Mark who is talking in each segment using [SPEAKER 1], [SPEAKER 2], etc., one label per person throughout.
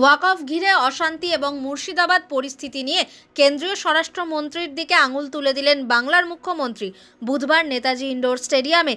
[SPEAKER 1] ওয়াকফ ঘিরে অশান্তি এবং মুর্শিদাবাদ পরিস্থিতি নিয়ে কেন্দ্রীয় স্বরাষ্ট্রমন্ত্রীর দিকে আঙুল তুলে দিলেন বাংলার মুখ্যমন্ত্রী। বুধবার নেতাজি ইন্ডোর স্টেডিয়ামে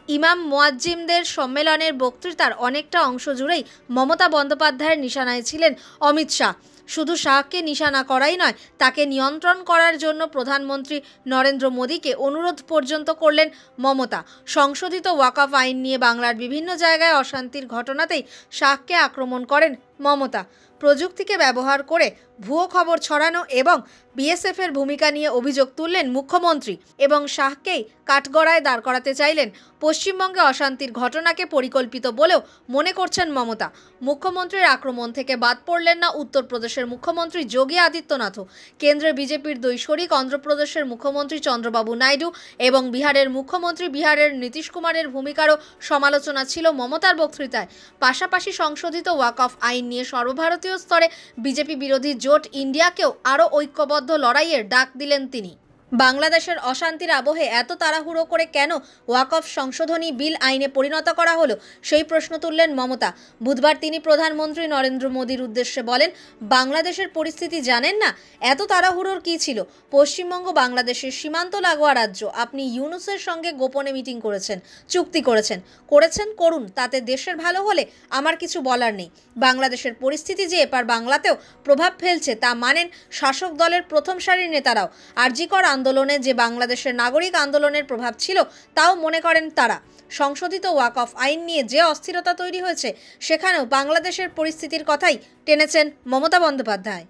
[SPEAKER 1] ইমাম মুয়াজ্জিমদের সম্মেলনের বক্তৃতার অনেকটা অংশ জুড়েই মমতা বন্দ্যোপাধ্যায়ের নিশানায় ছিলেন অমিত শাহ। শুধু শাহকে নিশানা করাই নয়, তাকে নিয়ন্ত্রণ করার জন্য প্রধানমন্ত্রী নরেন্দ্র মোদীকে অনুরোধ পর্যন্ত করলেন মমতা। সংশোধিত ওয়াকফ আইন নিয়ে বাংলার বিভিন্ন জায়গায় অশান্তির ঘটনাতেই শাহকে আক্রমণ করেন মমতা। প্রযুক্তিকে ব্যবহার করে ভুয়ো খবর ছড়ানো এবং বিএসএফের ভূমিকা নিয়ে অভিযোগ তুললেন মুখ্যমন্ত্রী এবং শাহকেই কাঠগড়ায় দাঁড় করাতে চাইলেন। পশ্চিমবঙ্গে অশান্তির ঘটনাকে পরিকল্পিত বলেও মনে করছেন মমতা। মুখ্যমন্ত্রীর আক্রমণ থেকে বাদ পড়লেন না উত্তরপ্রদেশের মুখ্যমন্ত্রী যোগী আদিত্যনাথও। কেন্দ্রে বিজেপির দুই শরিক অন্ধ্রপ্রদেশের মুখ্যমন্ত্রী চন্দ্রবাবু নাইডু এবং বিহারের মুখ্যমন্ত্রী বিহারের নীতিশ কুমারের ভূমিকারও সমালোচনা ছিল মমতার বক্তৃতায়। পাশাপাশি সংশোধিত ওয়াকফ আইন নিয়ে সর্বভারতীয় স্তরে বিজেপি বিরোধী জোট ইন্ডিয়াকেও আরও ঐক্যবদ্ধ লড়াইয়ের ডাক দিলেন তিনি। বাংলাদেশের অশান্তির আবহে এত তাড়াহুড়ো করে কেন ওয়াকফ সংশোধনী বিল আইনে পরিণত করা হলো, সেই প্রশ্ন তুললেন মমতা। বুধবার তিনি প্রধানমন্ত্রী নরেন্দ্র মোদীর উদ্দেশ্যে বলেন, বাংলাদেশের পরিস্থিতি জানেন না, এত তাড়াহুড়োর কী ছিল? পশ্চিমবঙ্গ বাংলাদেশের সীমান্ত লাগোয়া রাজ্য। আপনি ইউনূসের সঙ্গে গোপনে মিটিং করেছেন, চুক্তি করেছেন করুন, তাতে দেশের ভালো হলে আমার কিছু বলার নেই। বাংলাদেশের পরিস্থিতি যে এপার বাংলাতেও প্রভাব ফেলছে তা মানেন শাসক দলের প্রথম সারির নেতারাও। আরজিকর আন্দোলনে যে বাংলাদেশের নাগরিক আন্দোলনের প্রভাব ছিল তাও মনে করেন তারা। সংশোধিত ওয়াকফ আইন নিয়ে যে অস্থিরতা তৈরি হয়েছে সেখানেও বাংলাদেশের পরিস্থিতির কথাই টেনেছেন মমতা বন্দ্যোপাধ্যায়।